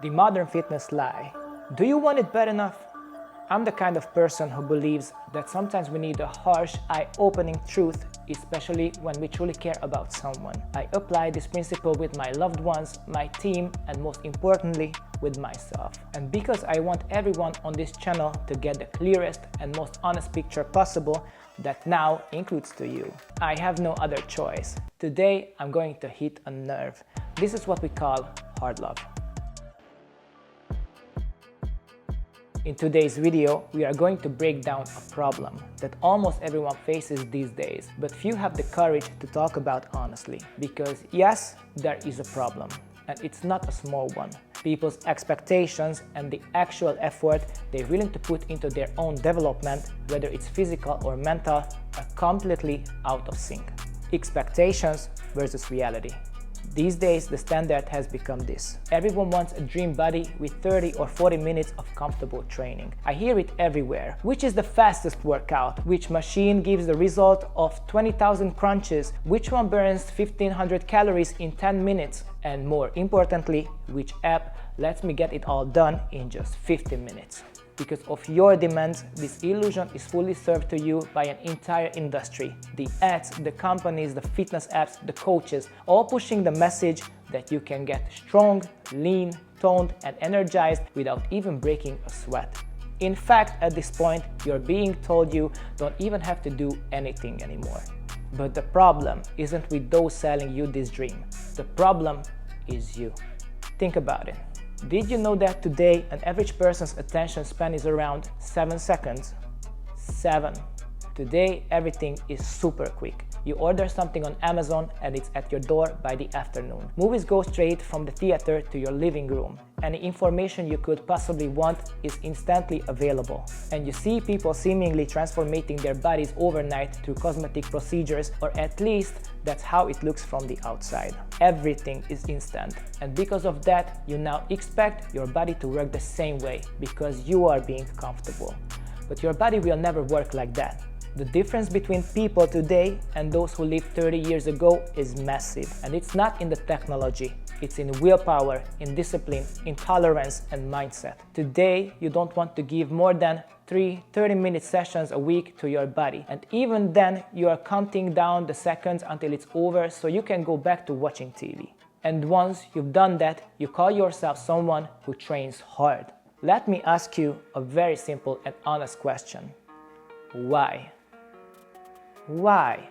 The modern fitness lie. Do you want it bad enough? I'm the kind of person who believes that sometimes we need a harsh, eye-opening truth, especially when we truly care about someone. I apply this principle with my loved ones, my team, and most importantly, with myself. And because I want everyone on this channel to get the clearest and most honest picture possible, that now includes to you. I have no other choice. Today, I'm going to hit a nerve. This is what we call hard love. In today's video, we are going to break down a problem that almost everyone faces these days, but few have the courage to talk about honestly. Because yes, there is a problem, and it's not a small one. People's expectations and the actual effort they're willing to put into their own development, whether it's physical or mental, are completely out of sync. Expectations versus reality. These days, the standard has become this. Everyone wants a dream body with 30 or 40 minutes of comfortable training. I hear it everywhere. Which is the fastest workout? Which machine gives the result of 20,000 crunches? Which one burns 1,500 calories in 10 minutes? And more importantly, which app lets me get it all done in just 15 minutes? Because of your demands, this illusion is fully served to you by an entire industry. The ads, the companies, the fitness apps, the coaches, all pushing the message that you can get strong, lean, toned, and energized without even breaking a sweat. In fact, at this point, you're being told you don't even have to do anything anymore. But the problem isn't with those selling you this dream. The problem is you. Think about it. Did you know that today an average person's attention span is around 7 seconds? 7. Today everything is super quick. You order something on Amazon and it's at your door by the afternoon. Movies go straight from the theater to your living room. Any information you could possibly want is instantly available. And you see people seemingly transforming their bodies overnight through cosmetic procedures, or at least that's how it looks from the outside. Everything is instant. And because of that, you now expect your body to work the same way because you are being comfortable. But your body will never work like that. The difference between people today and those who lived 30 years ago is massive. And it's not in the technology, it's in willpower, in discipline, in tolerance and mindset. Today, you don't want to give more than 3 30-minute sessions a week to your body. And even then, you are counting down the seconds until it's over so you can go back to watching TV. And once you've done that, you call yourself someone who trains hard. Let me ask you a very simple and honest question. Why? Why?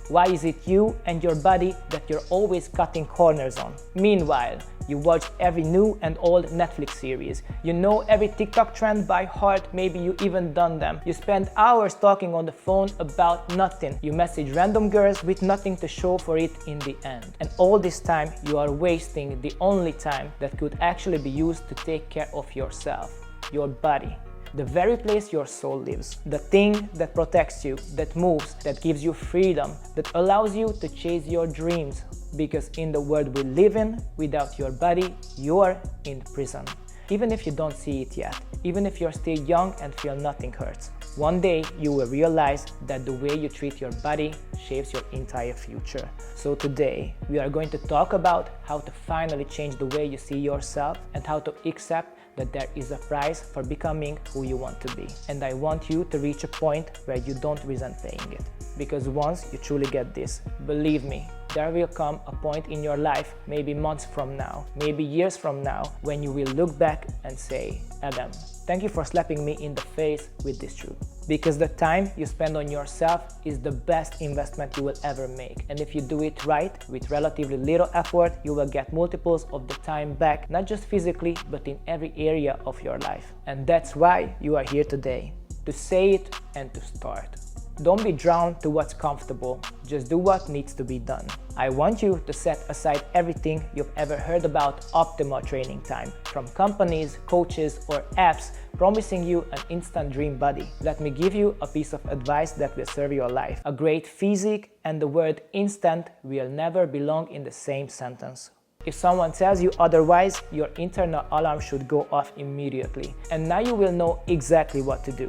Why is it you and your body that you're always cutting corners on? Meanwhile, you watch every new and old Netflix series. You know every TikTok trend by heart, maybe you even done them. You spend hours talking on the phone about nothing. You message random girls with nothing to show for it in the end. And all this time, you are wasting the only time that could actually be used to take care of yourself, your body. The very place your soul lives, the thing that protects you, that moves, that gives you freedom, that allows you to chase your dreams. Because in the world we live in, without your body, you're in prison. Even if you don't see it yet, even if you're still young and feel nothing hurts, one day you will realize that the way you treat your body shapes your entire future. So today, we are going to talk about how to finally change the way you see yourself and how to accept that there is a price for becoming who you want to be. And I want you to reach a point where you don't resent paying it. Because once you truly get this, believe me, there will come a point in your life, maybe months from now, maybe years from now, when you will look back and say, Adam, thank you for slapping me in the face with this truth. Because the time you spend on yourself is the best investment you will ever make. And if you do it right, with relatively little effort, you will get multiples of the time back, not just physically, but in every area of your life. And that's why you are here today, to say it and to start. Don't be drawn to what's comfortable, just do what needs to be done. I want you to set aside everything you've ever heard about optimal training time, from companies, coaches, or apps promising you an instant dream body. Let me give you a piece of advice that will serve your life. A great physique and the word instant will never belong in the same sentence. If someone tells you otherwise, your internal alarm should go off immediately. And now you will know exactly what to do.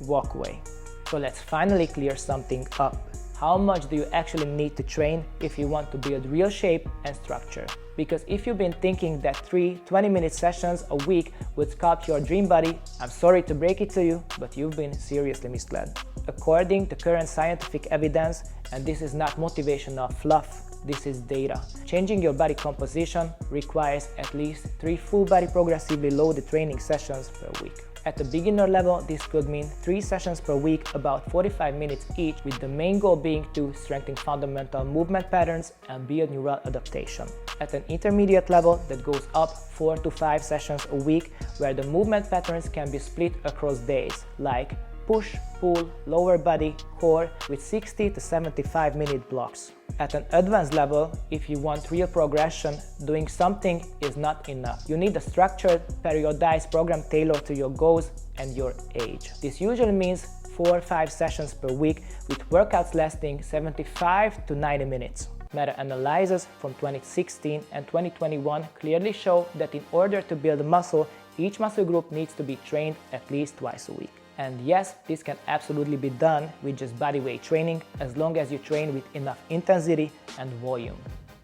Walk away. So let's finally clear something up. How much do you actually need to train if you want to build real shape and structure? Because if you've been thinking that 3 20-minute sessions a week would sculpt your dream body, I'm sorry to break it to you, but you've been seriously misled. According to current scientific evidence, and this is not motivational fluff, this is data, changing your body composition requires at least 3 full body progressively loaded training sessions per week. At the beginner level, this could mean 3 sessions per week, about 45 minutes each, with the main goal being to strengthen fundamental movement patterns and build neural adaptation. At an intermediate level, that goes up 4 to 5 sessions a week, where the movement patterns can be split across days, like push, pull, lower body, core, with 60 to 75 minute blocks. At an advanced level, if you want real progression, doing something is not enough. You need a structured, periodized program tailored to your goals and your age. This usually means 4 or 5 sessions per week, with workouts lasting 75 to 90 minutes. Meta-analyses from 2016 and 2021 clearly show that in order to build muscle, each muscle group needs to be trained at least twice a week. And yes, this can absolutely be done with just bodyweight training, as long as you train with enough intensity and volume.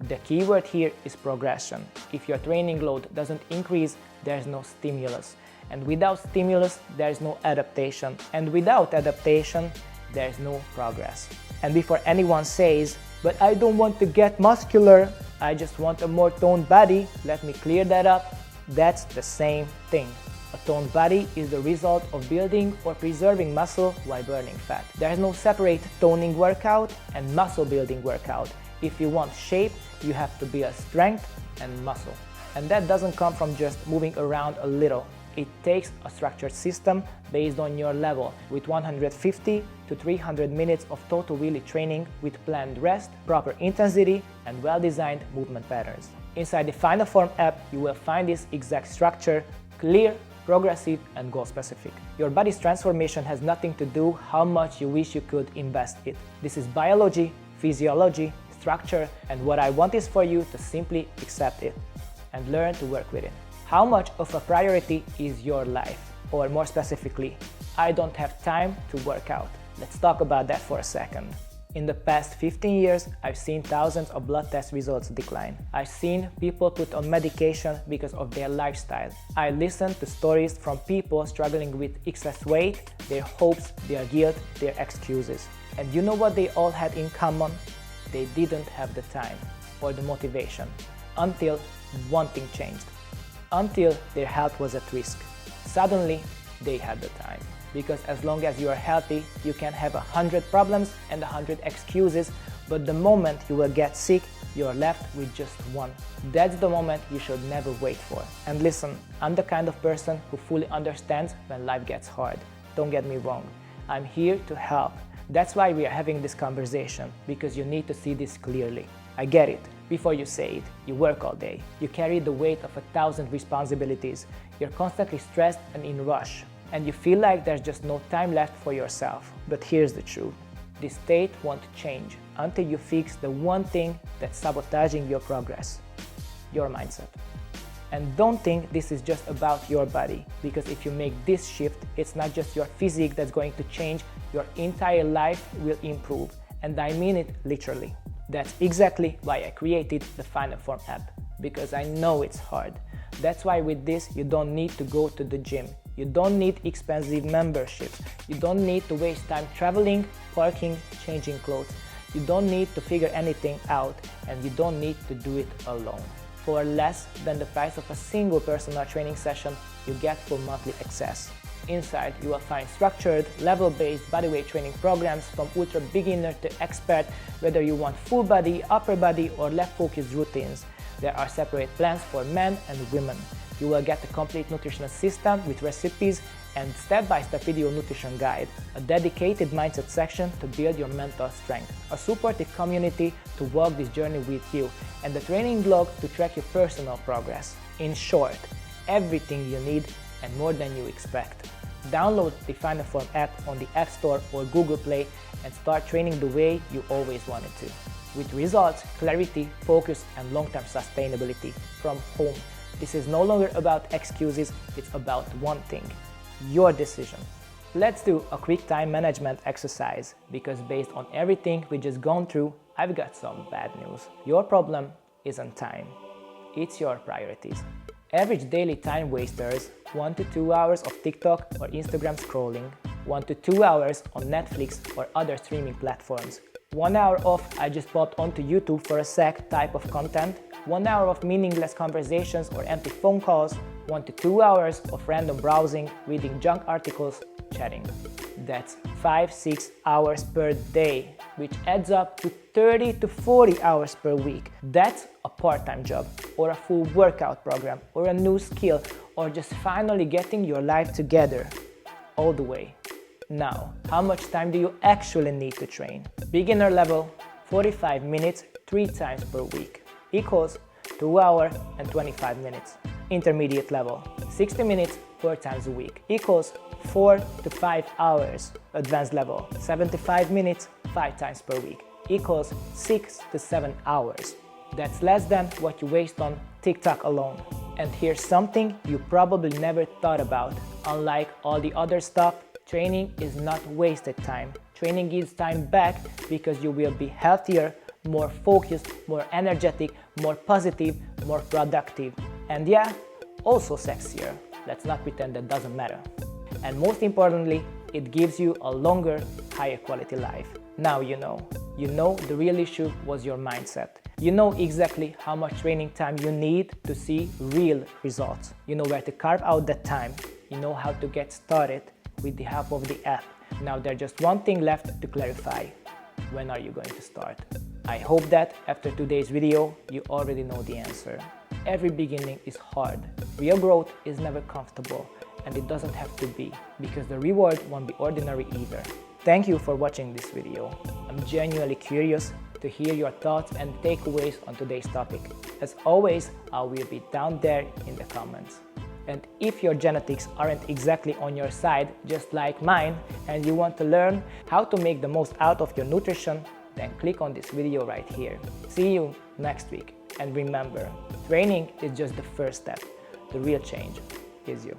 The key word here is progression. If your training load doesn't increase, there's no stimulus. And without stimulus, there's no adaptation. And without adaptation, there's no progress. And before anyone says, "But I don't want to get muscular, I just want a more toned body," let me clear that up. That's the same thing. A toned body is the result of building or preserving muscle while burning fat. There is no separate toning workout and muscle building workout. If you want shape, you have to build strength and muscle. And that doesn't come from just moving around a little. It takes a structured system based on your level, with 150 to 300 minutes of total wheelie training with planned rest, proper intensity, and well-designed movement patterns. Inside the Final Form app, you will find this exact structure, clear, progressive, and goal-specific. Your body's transformation has nothing to do how much you wish you could invest it. This is biology, physiology, structure, and what I want is for you to simply accept it and learn to work with it. How much of a priority is your life? Or more specifically, I don't have time to work out. Let's talk about that for a second. In the past 15 years, I've seen thousands of blood test results decline. I've seen people put on medication because of their lifestyle. I listened to stories from people struggling with excess weight, their hopes, their guilt, their excuses. And you know what they all had in common? They didn't have the time or the motivation until one thing changed. Until their health was at risk. Suddenly, they had the time. Because as long as you are healthy, you can have 100 problems and 100 excuses, but the moment you will get sick, you are left with just one. That's the moment you should never wait for. And listen, I'm the kind of person who fully understands when life gets hard. Don't get me wrong. I'm here to help. That's why we are having this conversation, because you need to see this clearly. I get it. Before you say it, you work all day. You carry the weight of 1,000 responsibilities. You're constantly stressed and in rush. And you feel like there's just no time left for yourself. But here's the truth. This state won't change until you fix the one thing that's sabotaging your progress: your mindset. And don't think this is just about your body, because if you make this shift, it's not just your physique that's going to change, your entire life will improve. And I mean it literally. That's exactly why I created the Final Form app, because I know it's hard. That's why with this, you don't need to go to the gym. You don't need expensive memberships. You don't need to waste time traveling, parking, changing clothes. You don't need to figure anything out, and you don't need to do it alone. For less than the price of a single personal training session, you get full monthly access. Inside, you will find structured, level-based bodyweight training programs from ultra beginner to expert, whether you want full body, upper body, or left-focused routines. There are separate plans for men and women. You will get a complete nutritional system with recipes and step-by-step video nutrition guide, a dedicated mindset section to build your mental strength, a supportive community to walk this journey with you, and a training blog to track your personal progress. In short, everything you need and more than you expect. Download the Final Form app on the App Store or Google Play and start training the way you always wanted to. With results, clarity, focus, and long-term sustainability from home. This is no longer about excuses, it's about one thing: your decision. Let's do a quick time management exercise, because based on everything we just gone through, I've got some bad news. Your problem isn't time. it's your priorities. Average daily time wasters: 1 to 2 hours of TikTok or Instagram scrolling, 1 to 2 hours on Netflix or other streaming platforms, 1 hour of "I just popped onto YouTube for a sec" type of content, 1 hour of meaningless conversations or empty phone calls, 1 to 2 hours of random browsing, reading junk articles, chatting. That's 5-6 hours per day, which adds up to 30 to 40 hours per week. That's a part-time job, or a full workout program, or a new skill, or just finally getting your life together. All the way. Now, how much time do you actually need to train? Beginner level, 45 minutes 3 times per week, equals 2 hours and 25 minutes. Intermediate level, 60 minutes 4 times a week, equals 4 to 5 hours. Advanced level, 75 minutes 5 times per week, equals 6 to 7 hours. That's less than what you waste on TikTok alone. And here's something you probably never thought about. Unlike all the other stuff, training is not wasted time. Training gives time back because you will be healthier, more focused, more energetic, more positive, more productive. And yeah, also sexier. Let's not pretend that doesn't matter. And most importantly, it gives you a longer, higher quality life. Now you know. You know the real issue was your mindset. You know exactly how much training time you need to see real results. You know where to carve out that time. You know how to get started with the help of the app. Now there's just one thing left to clarify. When are you going to start? I hope that after today's video, you already know the answer. Every beginning is hard. Real growth is never comfortable, and it doesn't have to be, because the reward won't be ordinary either. Thank you for watching this video. I'm genuinely curious to hear your thoughts and takeaways on today's topic. As always, I will be down there in the comments. And if your genetics aren't exactly on your side, just like mine, and you want to learn how to make the most out of your nutrition, then click on this video right here. See you next week. And remember, training is just the first step. The real change is you.